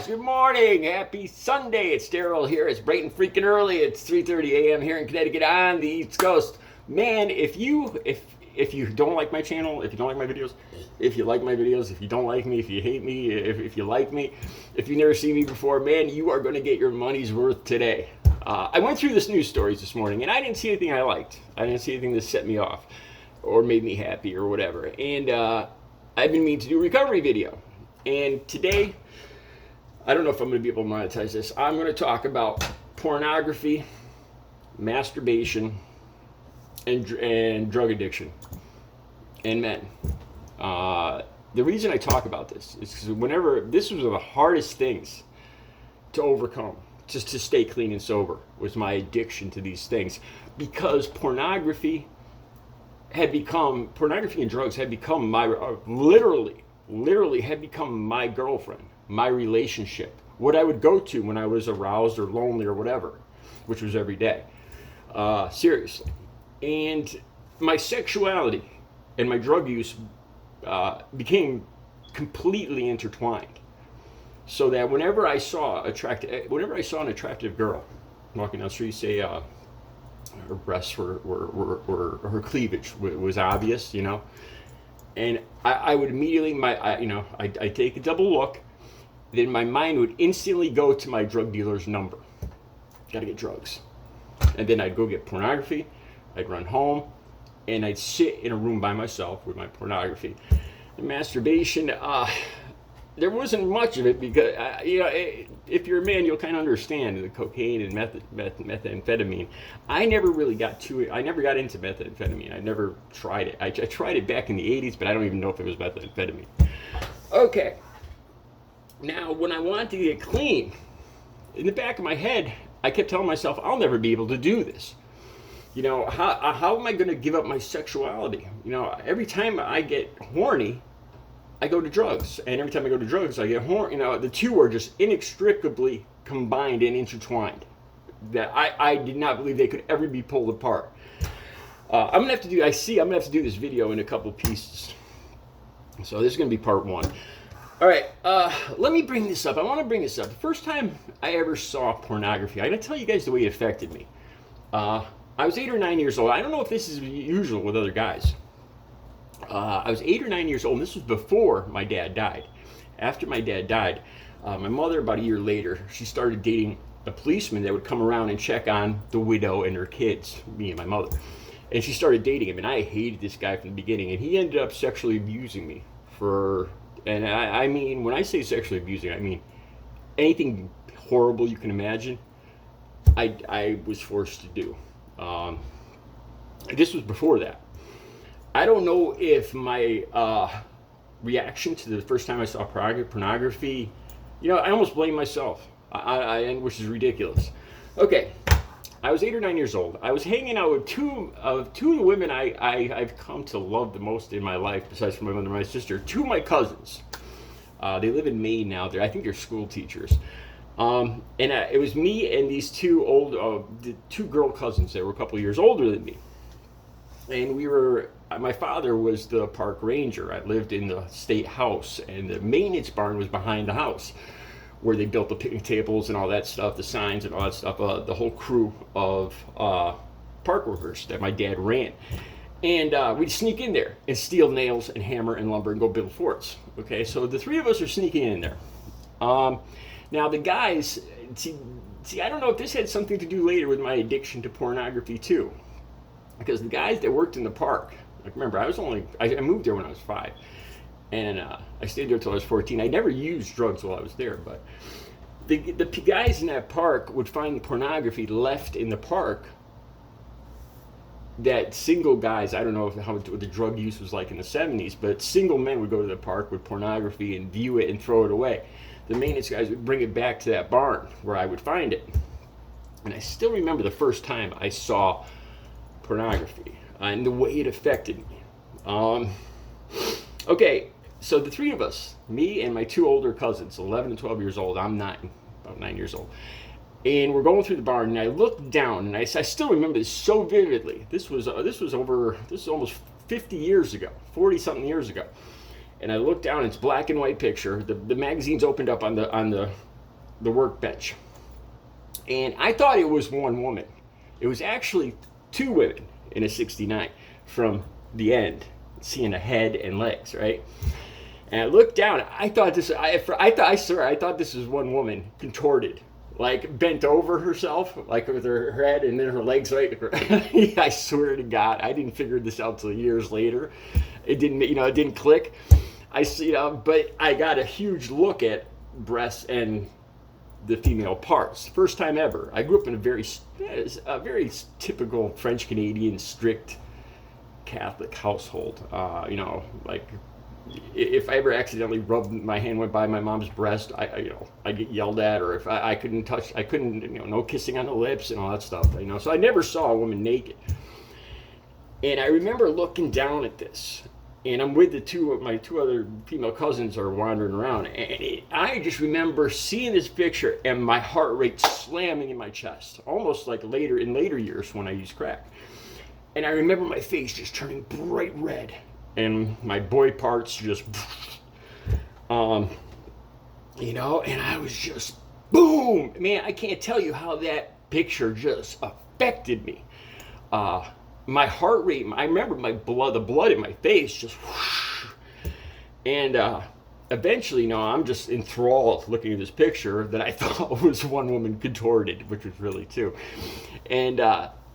guys, good morning. Happy Sunday. It's Daryl here. It's bright and freaking early. It's 3:30 a.m. here in Connecticut on the East Coast. Man, if you don't like my channel, if you don't like my videos, if you like my videos, if you don't like me, if you hate me, if you like me, if you never seen me before, man, you are going to get your money's worth today. I went through this news stories this morning, and I didn't see anything I liked. I didn't see anything that set me off or made me happy or whatever. And I've been meaning to do a recovery video. And today, I don't know if I'm going to be able to monetize this. I'm going to talk about pornography, masturbation, and drug addiction, and men. The reason I talk about this is because this was one of the hardest things to overcome, just to stay clean and sober, was my addiction to these things. Because pornography and drugs had become my, literally had become my girlfriend, my relationship, what I would go to when I was aroused or lonely or whatever, which was every day, seriously. And my sexuality and my drug use became completely intertwined, so that whenever I saw an attractive girl walking down the street, say her breasts were her cleavage was obvious, and I would immediately, I take a double look, then my mind would instantly go to my drug dealer's number. Gotta get drugs. And then I'd go get pornography, I'd run home, and I'd sit in a room by myself with my pornography. The masturbation, there wasn't much of it because, if you're a man, you'll kind of understand the cocaine and methamphetamine. I never really got to it. I never got into methamphetamine. I never tried it. I tried it back in the 80s, but I don't even know if it was methamphetamine. Okay. Now, when I wanted to get clean, in the back of my head, I kept telling myself, I'll never be able to do this. How am I going to give up my sexuality? Every time I get horny, I go to drugs. And every time I go to drugs, I get horny. The two are just inextricably combined and intertwined. That I did not believe they could ever be pulled apart. I'm going to have to do this video in a couple pieces. So this is going to be part one. All right, let me bring this up. I want to bring this up. The first time I ever saw pornography, I'm going to tell you guys the way it affected me. I was 8 or 9 years old. I don't know if this is usual with other guys. I was 8 or 9 years old, and this was before my dad died. After my dad died, my mother, about a year later, she started dating a policeman that would come around and check on the widow and her kids, me and my mother. And she started dating him, and I hated this guy from the beginning, and he ended up sexually abusing me and I mean, when I say sexually abusing, I mean anything horrible you can imagine, I was forced to do. This was before that. I don't know if my reaction to the first time I saw pornography, I almost blame myself, which is ridiculous. Okay, I was 8 or 9 years old. I was hanging out with two of the women I've come to love the most in my life, besides my mother and my sister. Two of my cousins. They live in Maine now. I think they're school teachers. And it was me and these two girl cousins that were a couple years older than me. And my father was the park ranger. I lived in the state house, and the maintenance barn was behind the house, where they built the picnic tables and all that stuff, the signs and all that stuff, the whole crew of park workers that my dad ran. And we'd sneak in there and steal nails and hammer and lumber and go build forts. Okay, so the three of us are sneaking in there. Now the guys, see, I don't know if this had something to do later with my addiction to pornography too. Because the guys that worked in the park, remember, I moved there when I was 5. And I stayed there until I was 14. I never used drugs while I was there, but the guys in that park would find pornography left in the park that single guys, I don't know what the drug use was like in the 70s, but single men would go to the park with pornography and view it and throw it away. The maintenance guys would bring it back to that barn where I would find it. And I still remember the first time I saw pornography and the way it affected me. Okay, so the three of us, me and my two older cousins, 11 and 12 years old, I'm 9, about 9 years old, and we're going through the barn, and I looked down, and I still remember this so vividly. This was almost 50 years ago, 40-something years ago. And I looked down, it's a black and white picture. The magazine's opened up on the the workbench. And I thought it was one woman. It was actually two women in a 69 from the end, seeing a head and legs, right? And I looked down. I thought this was one woman contorted, like bent over herself, like with her head and then her legs. Right? I swear to God, I didn't figure this out till years later. It didn't click. But I got a huge look at breasts and the female parts. First time ever. I grew up in a very typical French Canadian strict Catholic household. Like if I ever accidentally rubbed my hand went by my mom's breast, I get yelled at, or if I couldn't, no kissing on the lips and all that stuff. So I never saw a woman naked. And I remember looking down at this, and I'm with my two other female cousins are wandering around, and I just remember seeing this picture and my heart rate slamming in my chest, almost like in later years when I used crack. And I remember my face just turning bright red, and my boy parts just, and I was just, boom! Man, I can't tell you how that picture just affected me. My heart rate, I remember the blood in my face just whoosh. And eventually, I'm just enthralled looking at this picture that I thought was one woman contorted, which was really two. And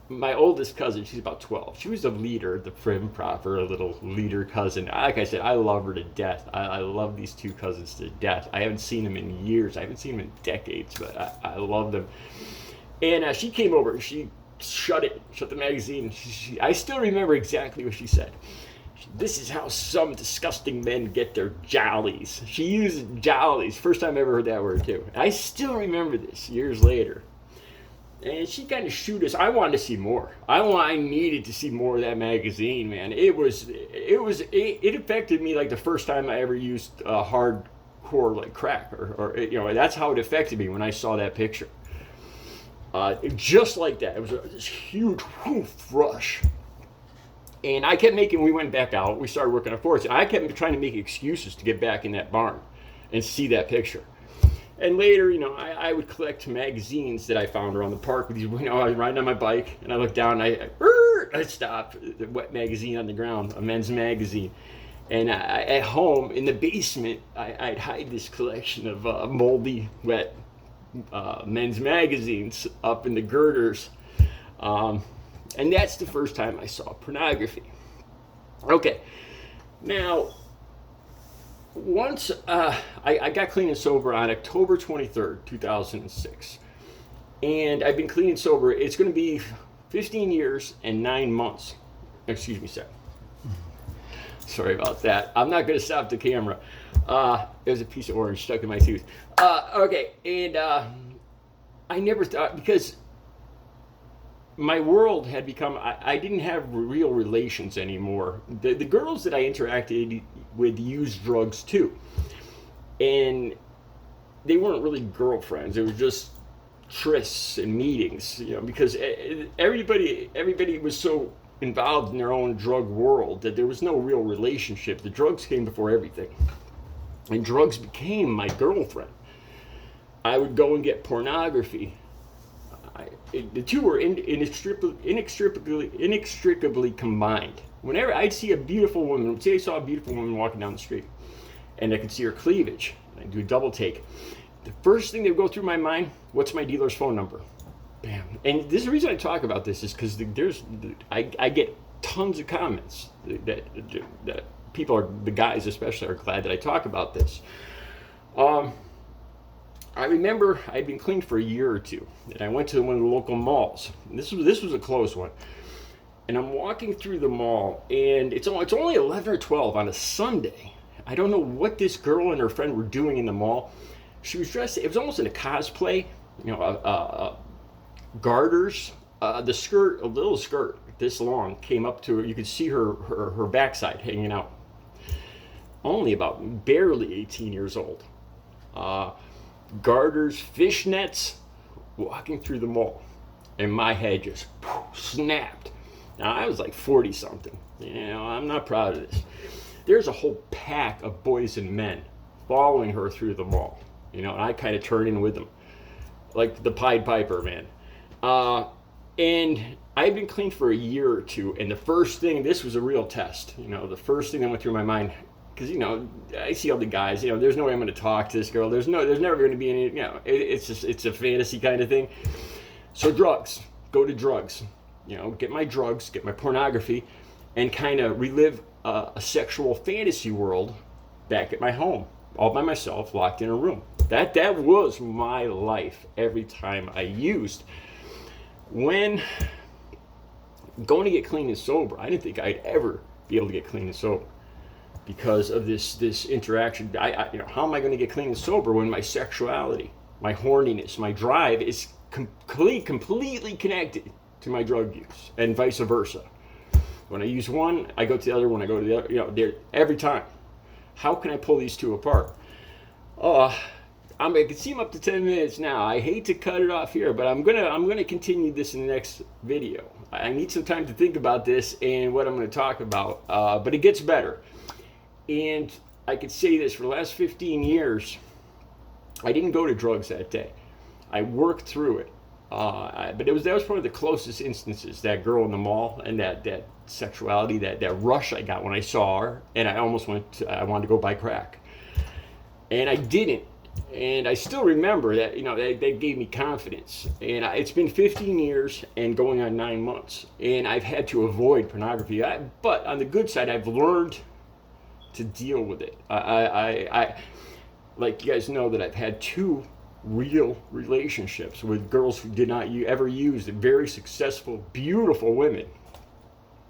my oldest cousin, she's about 12. She was a leader, the prim, proper little leader cousin. Like I said, I love her to death. I love these two cousins to death. I haven't seen them in years. I haven't seen them in decades, but I love them. And she came over. She shut the magazine. I still remember exactly what she said. This is how some disgusting men get their jollies. She used jollies. First time I ever heard that word too. I still remember this years later. And she kind of shooed us. I wanted to see more. I needed to see more of that magazine, man. It affected me like the first time I ever used hardcore like crack, or that's how it affected me when I saw that picture. Just like that. It was this huge rush. And we went back out. We started working on forts. And I kept trying to make excuses to get back in that barn and see that picture. And later, I would collect magazines that I found around the park with these, I was riding on my bike and I looked down and I stopped, the wet magazine on the ground, a men's magazine. And at home in the basement, I'd hide this collection of moldy, wet men's magazines up in the girders. And that's the first time I saw pornography. Okay, now, once I got clean and sober on October 23rd, 2006. And I've been clean and sober. It's going to be 15 years and 9 months. Excuse me, sir. Sorry about that. I'm not going to stop the camera. There's a piece of orange stuck in my tooth. Okay, and I never thought, because my world had become, I didn't have real relations anymore. The girls that I interacted with used drugs too. And they weren't really girlfriends. It was just trysts and meetings, because everybody was so involved in their own drug world that there was no real relationship. The drugs came before everything. And drugs became my girlfriend. I would go and get pornography. The two were inextricably combined. Whenever I'd see a beautiful woman, say I saw a beautiful woman walking down the street, and I could see her cleavage, I'd do a double take. The first thing that would go through my mind, what's my dealer's phone number? Bam. And this is the reason I talk about this is because I get tons of comments that people the guys especially, are glad that I talk about this. I remember I'd been clean for a year or two, and I went to one of the local malls. This was a close one. And I'm walking through the mall, and it's only 11 or 12 on a Sunday. I don't know what this girl and her friend were doing in the mall. She was dressed, it was almost in a cosplay, garters. The skirt, a little skirt this long, came up to her. You could see her backside hanging out. Only about barely 18 years old. Garters, fishnets, walking through the mall. And my head just snapped. Now, I was like 40 something. I'm not proud of this. There's a whole pack of boys and men following her through the mall. you know, and I kind of turn in with them, like the Pied Piper, man. And I've been clean for a year or two, and the first thing, this was a real test, you know, the first thing that went through my mind, because, you know, I see all the guys, you know, there's no way I'm going to talk to this girl. There's never going to be any, you know, it's a fantasy kind of thing. So drugs, go to drugs, you know, get my drugs, get my pornography, and kind of relive a sexual fantasy world back at my home, all by myself, locked in a room. That was my life every time I used. When going to get clean and sober, I didn't think I'd ever be able to get clean and sober because of this interaction. You know, how am I going to get clean and sober when my sexuality, my horniness, my drive is completely connected to my drug use, and vice versa? When I use one, I go to the other. When I go to the other, you know, every time. How can I pull these two apart? I can see I'm up to 10 minutes now. I hate to cut it off here, but I'm gonna continue this in the next video. I need some time to think about this and what I'm gonna talk about. But it gets better. And I could say this, for the last 15 years, I didn't go to drugs that day. I worked through it. But that was probably the closest instances. That girl in the mall and that sexuality, that rush I got when I saw her, and I almost I wanted to go buy crack, and I didn't. And I still remember that, you know, they gave me confidence. And it's been 15 years and going on 9 months, and I've had to avoid pornography. But on the good side, I've learned to deal with it. I like, you guys know that I've had 2 real relationships with girls who did not ever use it. Very successful, beautiful women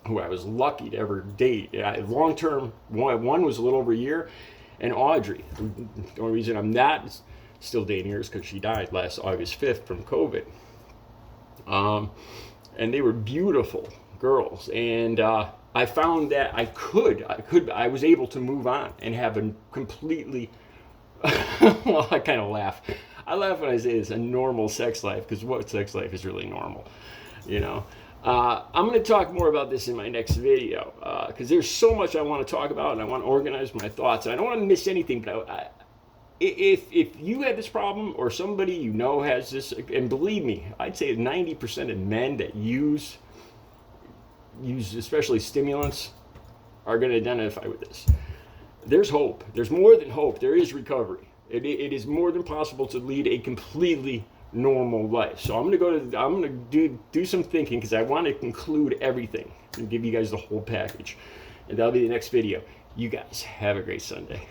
who I was lucky to ever date. Long term, one was a little over a year, and Audrey. The only reason I'm not still dating her is because she died last August 5th from COVID. And they were beautiful girls, and I found that I was able to move on and have a completely well, I kind of laugh. I laugh when I say this, a normal sex life, because what sex life is really normal, you know? I'm going to talk more about this in my next video, because there's so much I want to talk about, and I want to organize my thoughts, and I don't want to miss anything. But if you have this problem, or somebody you know has this, and believe me, I'd say 90% of men that use especially stimulants are going to identify with this. There's hope. There's more than hope. There is recovery. It is more than possible to lead a completely normal life. So I'm gonna do some thinking, because I want to conclude everything and give you guys the whole package. And that'll be the next video. You guys have a great Sunday.